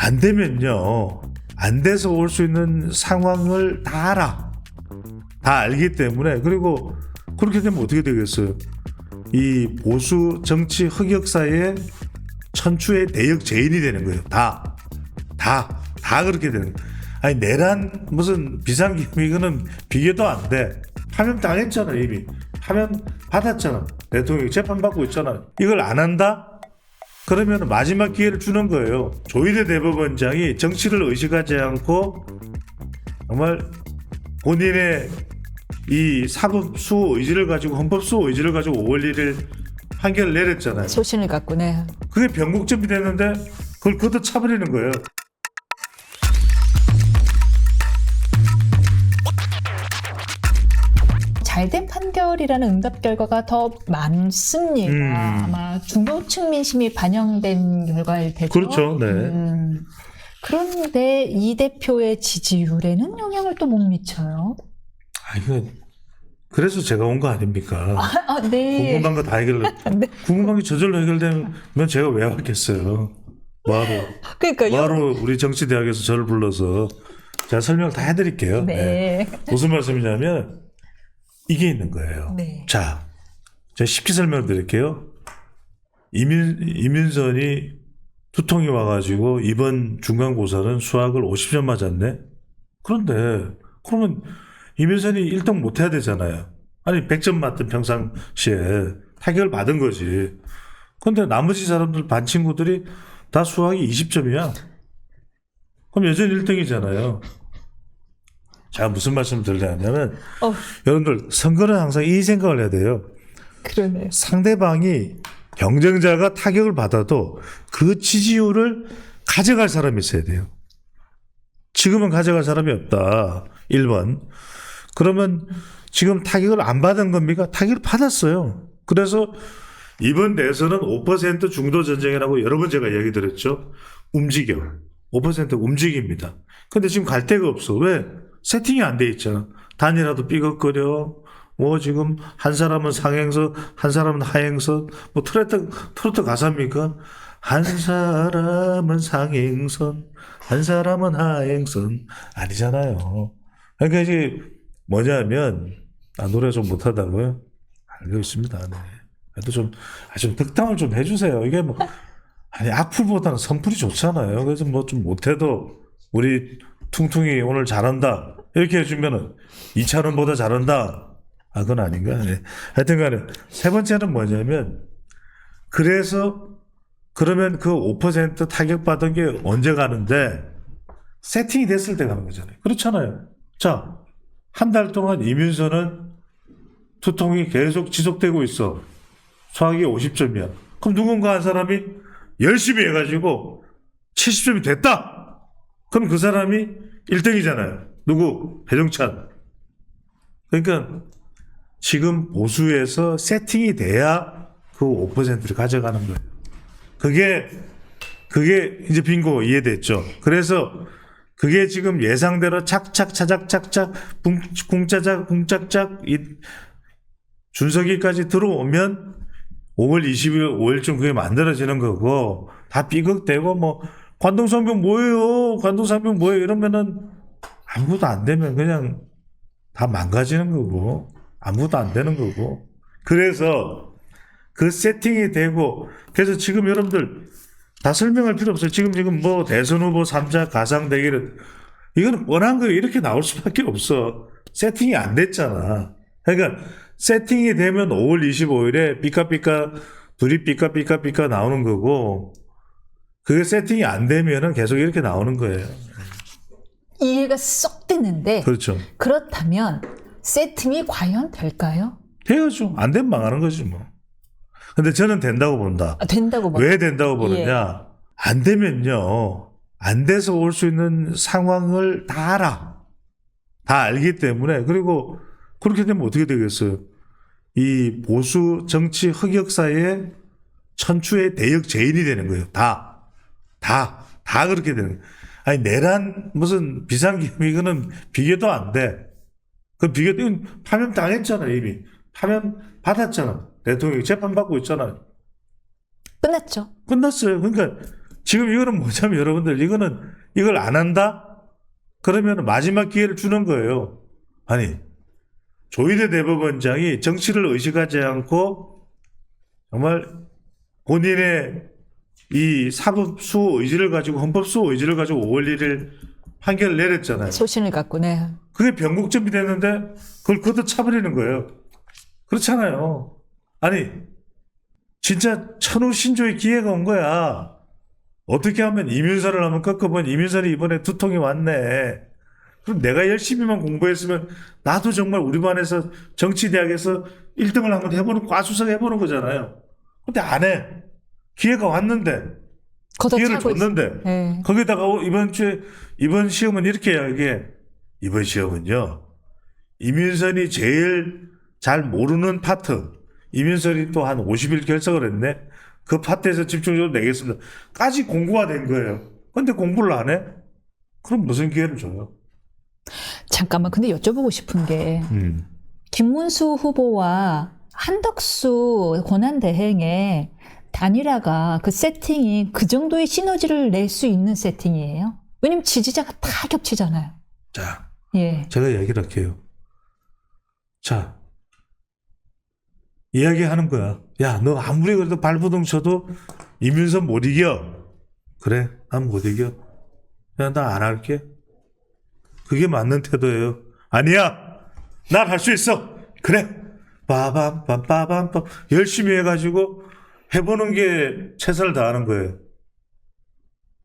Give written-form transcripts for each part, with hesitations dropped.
안 되면요, 안 돼서 올 수 있는 상황을 다 알아. 다 알기 때문에. 그리고 그렇게 되면 어떻게 되겠어요? 이 보수 정치 흑역사의 천추의 대역 죄인이 되는 거예요. 다 그렇게 되는 거예요. 아니, 내란 무슨 비상계엄 이거는 비교도 안 돼. 파면 당했잖아. 이미 파면 받았잖아. 대통령이 재판받고 있잖아. 이걸 안 한다? 그러면 마지막 기회를 주는 거예요. 조희대 대법원장이 정치를 의식하지 않고 정말 본인의 이 사법 수호 의지를 가지고, 헌법 수호 의지를 가지고 5월 1일 판결을 내렸잖아요. 소신을 갖고네. 그게 변곡점이 됐는데 그걸 걷어차버리는 거예요. 잘된 판결이라는 응답 결과가 더 많습니다. 아마 중도층 민심이 반영된 결과일 테죠. 그렇죠. 네. 그런데 이 대표의 지지율에는 영향을 또 못 미쳐요. 이거 그래서 제가 온 거 아닙니까? 네. 궁금한 거 다 해결. 네. 궁금한 게 저절로 해결되면 제가 왜 왔겠어요? 그러니까요. 바로 우리 정치대학에서 저를 불러서 제가 설명을 다 해드릴게요. 네. 무슨 말씀이냐면 이게 있는 거예요. 네. 자, 제가 쉽게 설명을 드릴게요. 이민선이 두통이 와가지고 이번 중간고사는 수학을 50점 맞았네. 그런데 그러면 이민선이 1등 못 해야 되잖아요. 아니 100점 맞던 평상시에 타격을 받은 거지. 그런데 나머지 사람들 반 친구들이 다 수학이 20점이야. 그럼 여전히 1등이잖아요. 제가 무슨 말씀을 드리냐면 여러분들 선거는 항상 이 생각을 해야 돼요. 그러네요. 상대방이 경쟁자가 타격을 받아도 그 지지율을 가져갈 사람이 있어야 돼요. 지금은 가져갈 사람이 없다. 1번. 그러면 지금 타격을 안 받은 겁니까? 타격을 받았어요. 그래서 이번 대선은 5% 중도 전쟁이라고 여러 번 제가 얘기 드렸죠. 움직여. 5% 움직입니다. 근데 지금 갈 데가 없어. 왜? 세팅이 안 돼 있잖아. 단이라도 삐걱거려. 뭐 지금 한 사람은 상행선, 한 사람은 하행선. 뭐 트로트 가사입니까? 한 사람은 상행선, 한 사람은 하행선. 아니잖아요. 그러니까 이제 뭐냐면, 노래 좀 못하다고요? 알고 있습니다. 네. 그래도 좀 득담을 좀 해주세요. 이게 뭐, 악플보다는 선플이 좋잖아요. 그래서 뭐 좀 못해도 우리 퉁퉁이 오늘 잘한다. 이렇게 해주면은 2차원보다 잘한다. 그건 아닌가? 네. 하여튼 간에 세 번째는 뭐냐면, 그러면 그 5% 타격받은 게 언제 가는데, 세팅이 됐을 때 가는 거잖아요. 그렇잖아요. 자, 한 달 동안 이민선은 두통이 계속 지속되고 있어. 수학이 50점이야. 그럼 누군가 한 사람이 열심히 해가지고 70점이 됐다. 그럼 그 사람이 1등이잖아요. 누구? 배종찬. 그러니까 지금 보수에서 세팅이 돼야 그 5%를 가져가는 거예요. 그게 이제 빙고 이해됐죠. 그래서 그게 지금 예상대로 착착 차작착착 붕짝짝 준석이까지 들어오면 5월 20일 5일쯤 그게 만들어지는 거고, 다 삐걱대고 뭐 관동상병 뭐예요 이러면은 아무것도 안 되면 그냥 다 망가지는 거고 아무것도 안 되는 거고. 그래서 그 세팅이 되고, 그래서 지금 여러분들 다 설명할 필요 없어요. 지금 뭐 대선 후보 3자 가상 대결은 이거는 뻔한 거예요. 이렇게 나올 수밖에 없어. 세팅이 안 됐잖아. 그러니까 세팅이 되면 5월 25일에 둘이 삐까삐까 나오는 거고, 그게 세팅이 안 되면은 계속 이렇게 나오는 거예요. 이해가 쏙 되는데. 그렇죠. 그렇다면 세팅이 과연 될까요? 돼야죠. 안 되면 망하는 거지 뭐. 근데 저는 된다고 본다. 된다고 봐요. 왜 된다고 보느냐? 예. 안 되면요, 안 돼서 올 수 있는 상황을 다 알아. 다 알기 때문에. 그리고 그렇게 되면 어떻게 되겠어요? 이 보수 정치 흑역사의 천추의 대역 죄인이 되는 거예요. 다 그렇게 되는 거예요. 아니, 내란 무슨 비상계엄 이거는 비교도 안 돼. 이건 파면 당했잖아. 이미 파면 받았잖아. 대통령이 재판받고 있잖아. 끝났죠. 끝났어요. 그러니까 지금 이거는 뭐냐면 여러분들 이걸 안 한다? 그러면 마지막 기회를 주는 거예요. 아니 조희대 대법원장이 정치를 의식하지 않고 정말 본인의 이 사법수호 의지를 가지고 헌법수호 의지를 가지고 5월 1일 판결을 내렸잖아요. 소신을 갖고, 네. 그게 변곡점이 됐는데 그걸 걷어차버리는 거예요. 그렇잖아요. 아니 진짜 천우신조의 기회가 온 거야. 어떻게 하면 이민선을 한번 꺾어보니 이민선이 이번에 두통이 왔네. 그럼 내가 열심히만 공부했으면 나도 정말 우리 반에서 정치대학에서 1등을 한번 해보는 과수석 해보는 거잖아요. 근데 안 해. 기회가 왔는데 기회를 걷어차고 줬는데 네. 거기다가 이번 시험은 이렇게 이야기해. 이번 시험은요. 이민선이 제일 잘 모르는 파트. 이민선이 또 한 50일 결석을 했네. 그 파트에서 집중적으로 내겠습니다. 까지 공부가 된 거예요. 근데 공부를 안 해? 그럼 무슨 기회를 줘요? 잠깐만, 근데 여쭤보고 싶은 게, 김문수 후보와 한덕수 권한대행의 단일화가 그 세팅이 그 정도의 시너지를 낼 수 있는 세팅이에요? 왜냐면 지지자가 다 겹치잖아요. 자, 예. 제가 얘기를 할게요. 자, 이야기하는 거야. 야, 너 아무리 그래도 발버둥 쳐도 이민선 못 이겨. 그래, 난 못 이겨. 야, 나 안 할게. 그게 맞는 태도예요. 아니야, 난 할 수 있어. 그래, 빠밤 열심히 해가지고 해보는 게 최선을 다하는 거예요.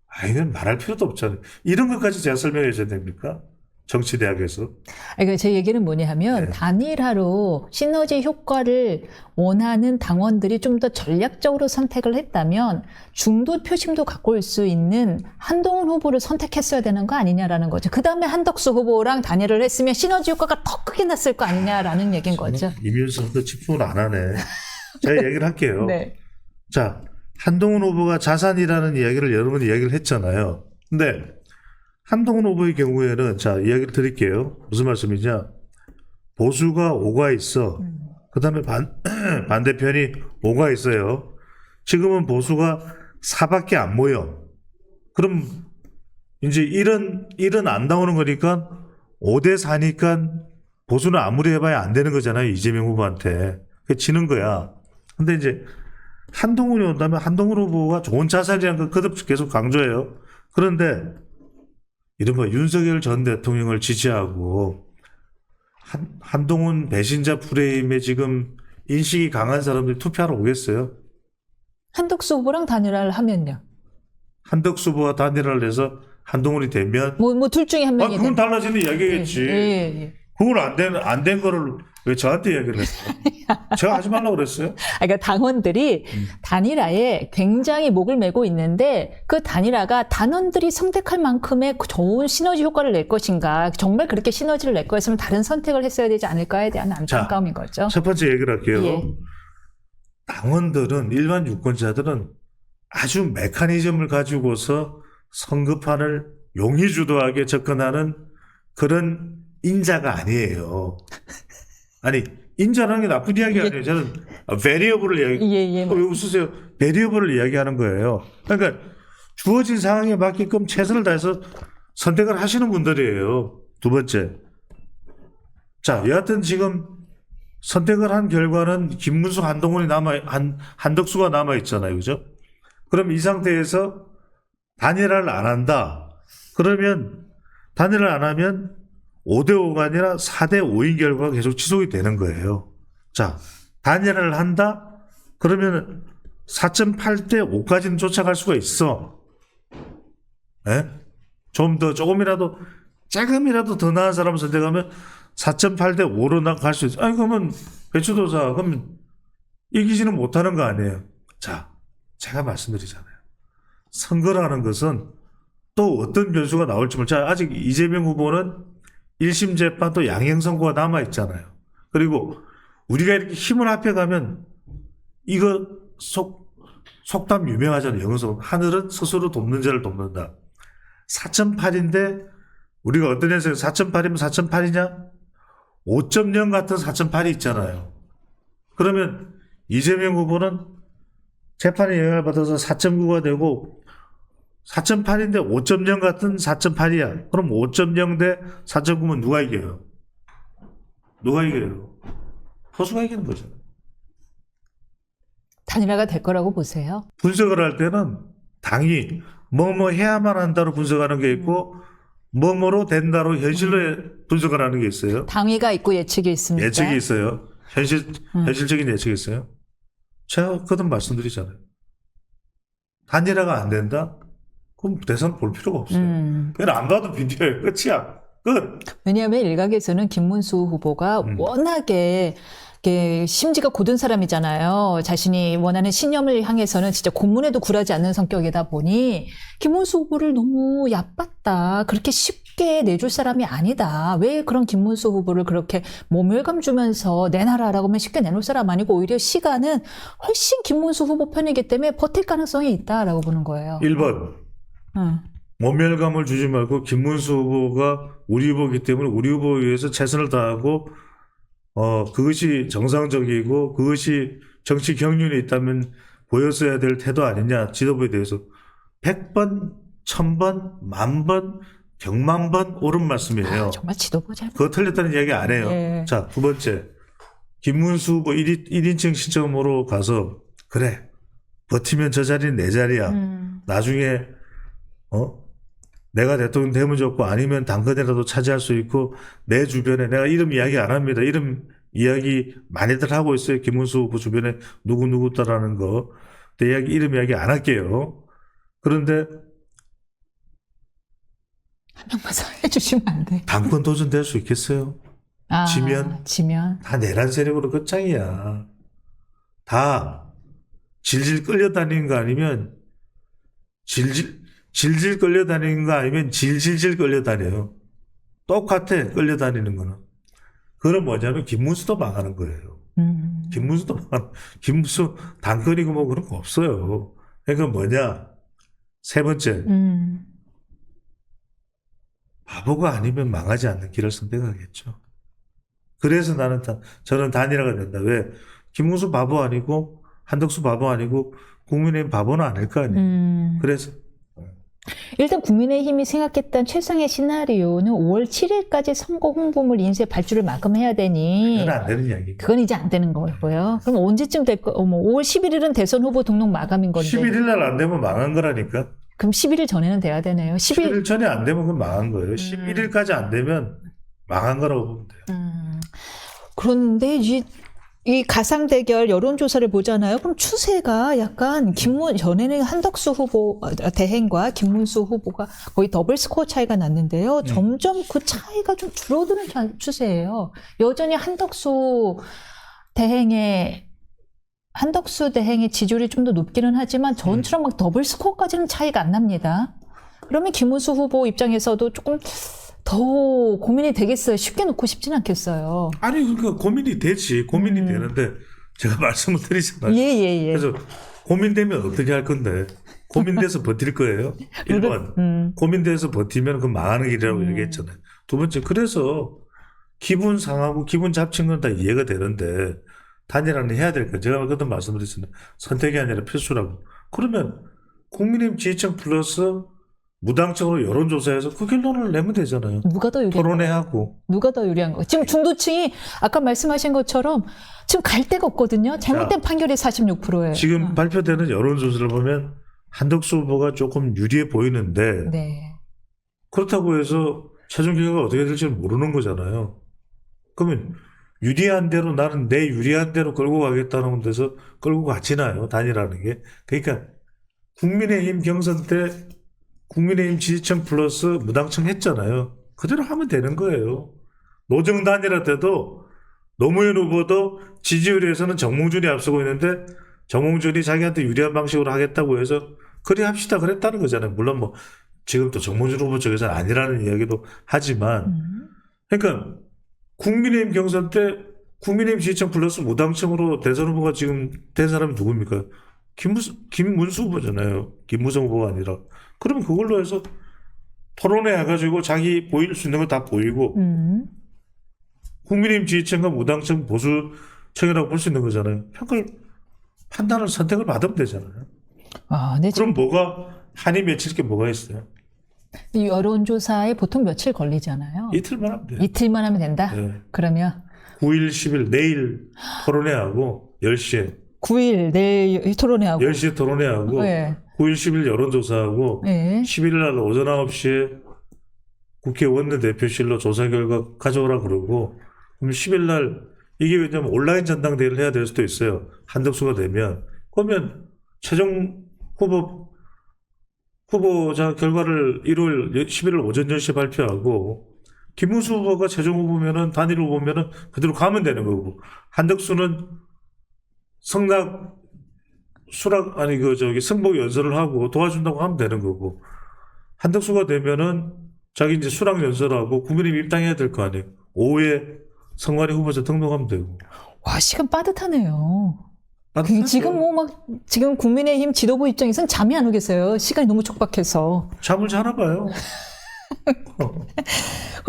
아, 이건 말할 필요도 없잖아요. 이런 것까지 제가 설명해 줘야 됩니까? 정치대학에서. 그러니까 제 얘기는 뭐냐 하면 네. 단일화로 시너지 효과를 원하는 당원들이 좀 더 전략적으로 선택을 했다면 중도 표심도 갖고 올 수 있는 한동훈 후보를 선택했어야 되는 거 아니냐라는 거죠. 그 다음에 한덕수 후보랑 단일화를 했으면 시너지 효과가 더 크게 났을 거 아니냐라는 얘기인 거죠. 이민선도 집중을 안 하네. 제가 얘기를 할게요. 네. 자, 한동훈 후보가 자산이라는 이야기를 여러 번 이야기를 했잖아요. 근데 한동훈 후보의 경우에는 자, 이야기를 드릴게요. 무슨 말씀이냐? 보수가 5가 있어. 그 다음에 반대편이 5가 있어요. 지금은 보수가 4밖에 안 모여. 그럼 이제 1은 안 나오는 거니까 5대 4니까 보수는 아무리 해봐야 안 되는 거잖아요. 이재명 후보한테. 그 지는 거야. 근데 이제 한동훈이 온다면 한동훈 후보가 좋은 자산이라는 걸 거듭 계속 강조해요. 그런데 이른바 윤석열 전 대통령을 지지하고 한동훈 배신자 프레임에 지금 인식이 강한 사람들이 투표하러 오겠어요? 한덕수 후보랑 단일화를 하면요. 한덕수 후보와 단일화를 해서 한동훈이 되면 뭐 둘 중에 한 명이 그건 달라지는 이야기겠지. 예. 그걸 안 된 거를 왜 저한테 이야기를 했어요? 제가 하지 말라고 그랬어요? 그러니까 당원들이 단일화에 굉장히 목을 메고 있는데 그 단일화가 단원들이 선택할 만큼의 좋은 시너지 효과를 낼 것인가, 정말 그렇게 시너지를 낼 거였으면 다른 선택을 했어야 되지 않을까에 대한 안타까움인 거죠. 첫 번째 얘기를 할게요. 예. 당원들은, 일반 유권자들은 아주 메커니즘을 가지고서 선거판을 용의주도하게 접근하는 그런 인자가 아니에요. 아니, 인자라는 게 나쁜 이야기 아니에요. 저는 베리어블을 예. 왜 웃으세요? 베리어블을 이야기하는 거예요. 그러니까 주어진 상황에 맞게끔 최선을 다해서 선택을 하시는 분들이에요. 두 번째. 자, 여하튼 지금 선택을 한 결과는 김문수, 한동훈이 한덕수가 남아있잖아요. 그죠? 그럼 이 상태에서 단일화를 안 한다. 그러면 단일화를 안 하면 5대5가 아니라 4대5인 결과가 계속 지속이 되는 거예요. 자, 단일화를 한다? 그러면 4.8대5까지는 쫓아갈 수가 있어. 예? 조금이라도 더 나은 사람을 선택하면 4.8대5로 갈 수 있어. 아니, 그러면 배추도사, 그러면 이기지는 못하는 거 아니에요. 자, 제가 말씀드리잖아요. 선거라는 것은 또 어떤 변수가 나올지 자, 아직 이재명 후보는 1심 재판 또 양형 선고가 남아있잖아요. 그리고 우리가 이렇게 힘을 합해가면 이거 속담 유명하잖아요. 영어로 하늘은 스스로 돕는 자를 돕는다. 4.8인데 우리가 어떤 현상에 4.8이면 4.8이냐? 5.0 같은 4.8이 있잖아요. 그러면 이재명 후보는 재판에 영향을 받아서 4.9가 되고 4.8인데 5.0 같은 4.8이야. 그럼 5.0 대 4.9면 누가 이겨요? 누가 이겨요? 보수가 이기는 거잖아요. 단일화가 될 거라고 보세요? 분석을 할 때는 당이 뭐뭐 해야만 한다로 분석하는 게 있고 뭐뭐로 된다로 현실로 분석을 하는 게 있어요. 당위가 있고 예측이 있습니다. 예측이 있어요. 현실적인 예측이 있어요. 제가 그든 말씀드리잖아요. 단일화가 안 된다? 그럼 대선 볼 필요가 없어요. 그냥 안 봐도 비디오예요. 끝이야. 끝. 왜냐하면 일각에서는 김문수 후보가 워낙에 이게 심지가 고든 사람이잖아요. 자신이 원하는 신념을 향해서는 진짜 고문에도 굴하지 않는 성격이다 보니 김문수 후보를 너무 얕봤다. 그렇게 쉽게 내줄 사람이 아니다. 왜 그런 김문수 후보를 그렇게 모멸감 주면서 내놔라라고 하면 쉽게 내놓을 사람 아니고 오히려 시간은 훨씬 김문수 후보 편이기 때문에 버틸 가능성이 있다라고 보는 거예요. 1번. 모멸감을 주지 말고 김문수 후보가 우리 후보이기 때문에 우리 후보에 의해서 최선을 다하고 그것이 정상적이고 그것이 정치 경륜이 있다면 보였어야 될 태도 아니냐. 지도부에 대해서 100번, 1000번, 10,000번, 100,000번 옳은 말씀이에요. 정말 지도부 잘. 그거 틀렸다는 이야기 안 해요. 네. 자, 두 번째. 김문수 후보 1인칭 시점으로 가서 그래. 버티면 저 자리는 내 자리야. 나중에 내가 대통령 되면 좋고 아니면 당근이라도 차지할 수 있고 내 주변에 내가 이름 이야기 안 합니다. 이름 이야기 많이들 하고 있어요. 김문수 후보 주변에 누구누구다라는 거. 근데 이름 이야기 안 할게요. 그런데 한 명만 해주시면 안 돼. 당권 도전될 수 있겠어요? 지면 다 내란 세력으로 끝장이야. 다 질질 끌려다니는 거 아니면 질질 끌려다니는 거 아니면 질질질 끌려다녀요. 똑같아, 끌려다니는 거는. 그건 뭐냐면 김문수도 망하는 거예요. 김문수도 김문수 당권이고 뭐 그런 거 없어요. 그러니까 뭐냐. 세 번째. 바보가 아니면 망하지 않는 길을 선택하겠죠. 그래서 저는 단일화가 된다. 왜? 김문수 바보 아니고 한덕수 바보 아니고 국민의힘 바보는 아닐 거 아니에요. 그래서 일단 국민의힘이 생각했던 최상의 시나리오는 5월 7일까지 선거 홍보물 인쇄 발주를 마감해야 되니 그건 안 되는 이야기. 그건 이제 안 되는 거고요. 그럼 언제쯤 될 거? 5월 11일은 대선 후보 등록 마감인 건데. 11일 날 안 되면 망한 거라니까. 그럼 11일 전에는 돼야 되네요. 11일 전에 안 되면 그건 망한 거예요. 11일까지 안 되면 망한 거라고 보면 돼요. 그런데 이 가상 대결 여론조사를 보잖아요. 그럼 추세가 약간 전에는 한덕수 후보 대행과 김문수 후보가 거의 더블 스코어 차이가 났는데요. 점점 그 차이가 좀 줄어드는 추세예요. 여전히 한덕수 대행의 지지율이 좀 더 높기는 하지만 전처럼 막 더블 스코어까지는 차이가 안 납니다. 그러면 김문수 후보 입장에서도 조금 더 고민이 되겠어요. 쉽게 놓고 싶진 않겠어요. 아니 그러니까 고민이 되지. 고민이 되는데 제가 말씀을 드리잖아요. 예. 그래서 고민되면 어떻게 할 건데 고민돼서 버틸 거예요. 1번 고민돼서 버티면 그 망하는 길이라고 얘기했잖아요. 두 번째 그래서 기분 상하고 기분 잡친 건 다 이해가 되는데 단일화는 해야 될 거예요. 제가 그때 말씀드렸잖아요. 선택이 아니라 필수라고. 그러면 국민의힘 지지층 플러스 무당적으로 여론조사해서 그 결론을 내면 되잖아요. 누가 더 유리한 토론회하고. 누가 더 유리한 거? 지금 중도층이 아까 말씀하신 것처럼 지금 갈 데가 없거든요. 잘못된 판결이 46%예요. 지금 발표되는 여론조사를 보면 한덕수 후보가 조금 유리해 보이는데 네. 그렇다고 해서 최종 결과가 어떻게 될지 모르는 거잖아요. 그러면 유리한 대로 나는 내 유리한 대로 끌고 가겠다는 데서 끌고 가지나요? 단일화라는 게. 그러니까 국민의힘 경선 때 국민의힘 지지층 플러스 무당층 했잖아요. 그대로 하면 되는 거예요. 노정 단일화 때도 노무현 후보도 지지율에서는 정몽준이 앞서고 있는데 정몽준이 자기한테 유리한 방식으로 하겠다고 해서 그래 합시다 그랬다는 거잖아요. 물론 뭐 지금 또 정몽준 후보 쪽에서는 아니라는 이야기도 하지만 그러니까 국민의힘 경선 때 국민의힘 지지층 플러스 무당층으로 대선 후보가 지금 된 사람이 누굽니까? 김문수 후보잖아요. 김무성 후보가 아니라. 그러면 그걸로 해서 토론회 해가지고 자기 보일 수 있는 거 다 보이고 국민의힘 지지층과 무당층 보수층이라고 볼 수 있는 거잖아요. 선택을 받으면 되잖아요. 네, 그럼 뭐가 한이 맺힐 게 뭐가 있어요? 이 여론조사에 보통 며칠 걸리잖아요. 이틀만 하면 돼요. 이틀만 하면 된다? 네. 그러면 9일, 10일 내일 토론회하고 10시에 9일 내일 토론회하고 10시에 토론회하고 네. 9일, 10일 여론조사하고 네. 11일 날 오전 9시에 국회 원내대표실로 조사 결과 가져오라 그러고 그럼 10일 날 이게 왜냐면 온라인 전당대회를 해야 될 수도 있어요. 한덕수가 되면 그러면 최종 후보자 결과를 1월 11일 오전 10시에 발표하고 김문수 후보가 최종 후보면은 단일 후보면은 그대로 가면 되는 거고 한덕수는 승낙 수락 아니 승복 연설을 하고 도와준다고 하면 되는 거고 한덕수가 되면은 자기 이제 수락 연설하고 국민의힘 입당해야 될 거 아니에요. 오후에 성관이 후보자 등록하면 되고. 와, 시간 빠듯하네요. 빠듯하죠. 지금 지금 국민의힘 지도부 입장에선 잠이 안 오겠어요. 시간이 너무 촉박해서. 잠을 자나 봐요.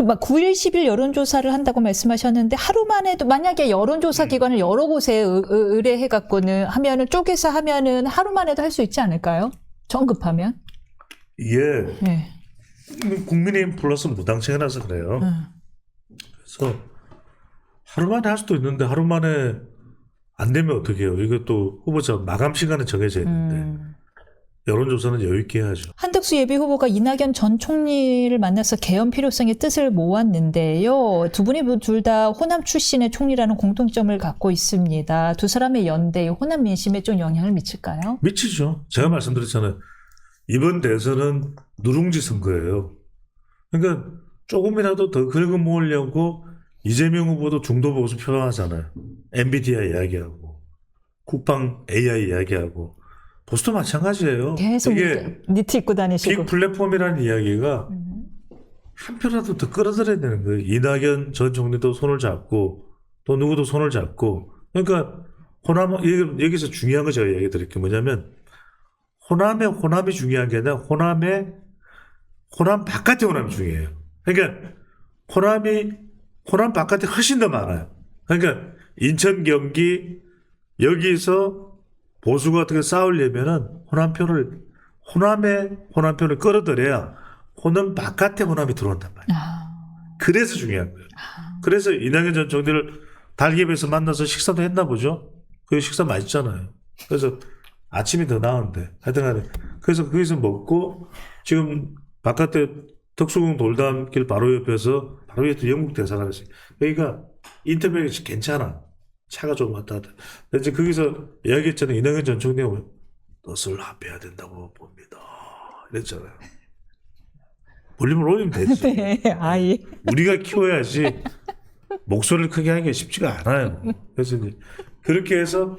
막 9일, 10일 여론조사를 한다고 말씀하셨는데 하루 만에도 만약에 여론조사 기관을 여러 곳에 의뢰해갖고는 하면은 쪼개서 하면은 하루 만에도 할 수 있지 않을까요? 정급하면? 이게 네. 국민의힘 플러스 무당체라서 그래요. 그래서 하루 만에 할 수도 있는데 하루 만에 안 되면 어떻게 해요? 이것도 후보자 마감 시간은 정해져 있는데 여론조사는 여유 있게 해야죠. 한덕수 예비후보가 이낙연 전 총리를 만나서 개헌 필요성의 뜻을 모았는데요. 두 분이 둘 다 호남 출신의 총리라는 공통점을 갖고 있습니다. 두 사람의 연대, 호남 민심에 좀 영향을 미칠까요? 미치죠. 제가 말씀드렸잖아요. 이번 대선은 누룽지 선거예요. 그러니까 조금이라도 더 긁어 모으려고 이재명 후보도 중도 보수 표방하잖아요. 엔비디아 이야기하고 국방 AI 이야기하고 보수도 마찬가지예요. 계속 이게 니트 입고 다니시고. 빅 플랫폼이라는 이야기가 한 표라도 더 끌어들여야 되는 거예요. 이낙연 전 총리도 손을 잡고 또 누구도 손을 잡고 그러니까 여기서 중요한 거 제가 얘기 드릴게요. 뭐냐면 호남이 중요한 게 아니라 호남 바깥의 호남이 중요해요. 그러니까 호남 바깥에 훨씬 더 많아요. 그러니까 인천, 경기 여기서 보수가 어떻게 싸우려면은 호남의 호남표를 끌어들여야 호남 바깥의 호남이 들어온단 말이에요. 그래서 중요한 거예요. 그래서 이낙연 전 총리를 달기에서 만나서 식사도 했나 보죠. 그 식사 맛있잖아요. 그래서 아침이 더 나은데 하여튼간에 그래서 거기서 먹고 지금 바깥에 덕수궁 돌담길 바로 옆에서 바로 옆에 영국 대사관이 있어요. 그러니까 인터뷰가 괜찮아. 차가 좀 왔다 갔다. 근데 이제 거기서 이야기했잖아요. 이낙연 전 총리가 넛을 합해야 된다고 봅니다. 이랬잖아요. 볼륨을 올리면 되지. 네, 아이. 우리가 키워야지 목소리를 크게 하기가 쉽지가 않아요. 그래서 이제 그렇게 해서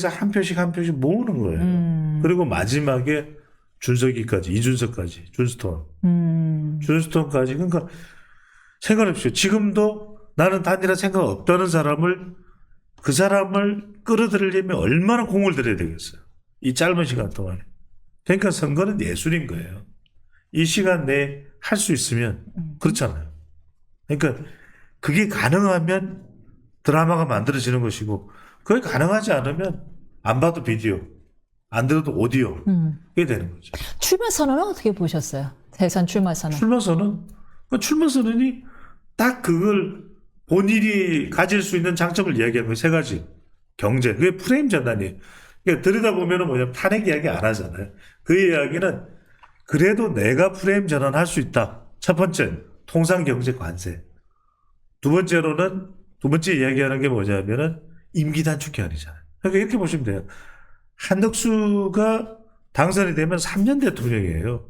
한 표씩 모으는 거예요. 그리고 마지막에 준석이까지, 이준석까지, 준스톤까지. 그러니까 생각해보십시오. 지금도 나는 단일화 생각 없다는 그 사람을 끌어들이려면 얼마나 공을 들여야 되겠어요. 이 짧은 시간 동안에. 그러니까 선거는 예술인 거예요. 이 시간 내에 할 수 있으면 그렇잖아요. 그러니까 그게 가능하면 드라마가 만들어지는 것이고 그게 가능하지 않으면 안 봐도 비디오, 안 들어도 오디오 그게 되는 거죠. 출마 선언은 어떻게 보셨어요? 대선 출마 선언. 출마 선언이 딱 그걸 본인이 가질 수 있는 장점을 이야기하는 거예요. 세 가지. 경제. 그게 프레임 전환이에요. 그러니까 들여다보면 뭐냐면 탄핵 이야기 안 하잖아요. 그 이야기는 그래도 내가 프레임 전환할 수 있다. 첫 번째, 통상경제 관세. 두 번째 이야기하는 게 뭐냐면은 임기 단축 기한이잖아요. 그러니까 이렇게 보시면 돼요. 한덕수가 당선이 되면 3년 대통령이에요.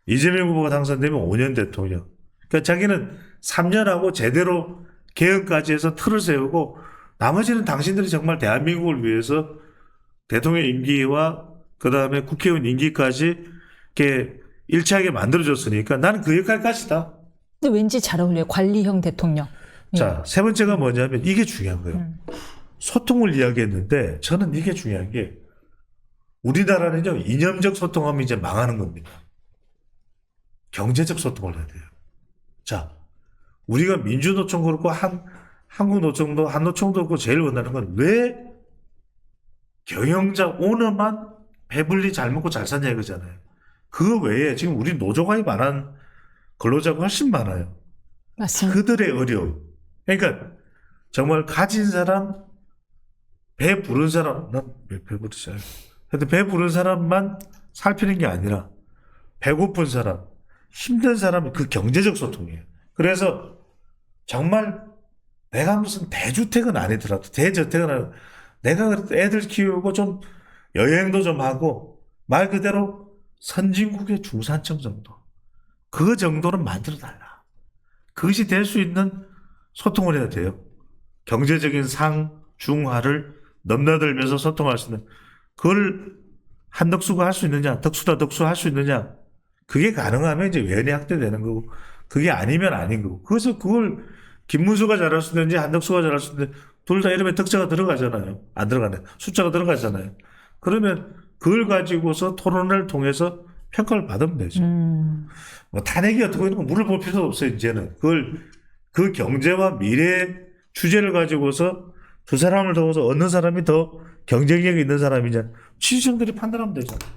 이재명 후보가 당선되면 5년 대통령. 그러니까 자기는 3년하고 제대로 개헌까지 해서 틀을 세우고 나머지는 당신들이 정말 대한민국을 위해서 대통령 임기와 그 다음에 국회의원 임기까지 이렇게 일치하게 만들어줬으니까 나는 그 역할까지다. 근데 왠지 잘 어울려요. 관리형 대통령. 자, 세 번째가 뭐냐면 이게 중요한 거예요. 소통을 이야기했는데 저는 이게 중요한 게 우리나라는요, 이념적 소통하면 이제 망하는 겁니다. 경제적 소통을 해야 돼요. 자, 우리가 민주노총 그렇고 한국노총도 한노총도 그렇고 제일 원하는 건 왜 경영자 오너만 배불리 잘 먹고 잘 사냐 이거잖아요. 그 외에 지금 우리 노조가입 안 한 근로자가 훨씬 많아요. 맞습니다. 그들의 어려움. 그러니까 정말 가진 사람, 배 부른 사람, 난배 부르잖아요. 하여튼 배 부른 사람만 살피는 게 아니라 배고픈 사람, 힘든 사람은 그 경제적 소통이에요. 그래서 정말 내가 무슨 대주택은 아니더라도 대저택은 아니고 내가 그래도 애들 키우고 좀 여행도 좀 하고 말 그대로 선진국의 중산층 정도. 그 정도는 만들어 달라. 그것이 될 수 있는 소통을 해야 돼요. 경제적인 상, 중하를 넘나들면서 소통할 수 있는 그걸 한덕수가 할 수 있느냐, 덕수다 덕수 할 수 있느냐. 그게 가능하면 이제 외연이 확대되는 거고 그게 아니면 아닌 거고. 그래서 그걸 김문수가 잘할 수 있는지 한덕수가 잘할 수 있는지 둘 다 이름에 덕자가 들어가잖아요. 안 들어가네. 숫자가 들어가잖아요. 그러면 그걸 가지고서 토론을 통해서 평가를 받으면 되죠. 뭐 탄핵이 어떻게 되는 거 물을 볼 필요도 없어요. 이제는 그걸 그 경제와 미래 주제를 가지고서 두 사람을 더워서 어느 사람이 더 경쟁력이 있는 사람이냐 취재진들이 판단하면 되잖아요.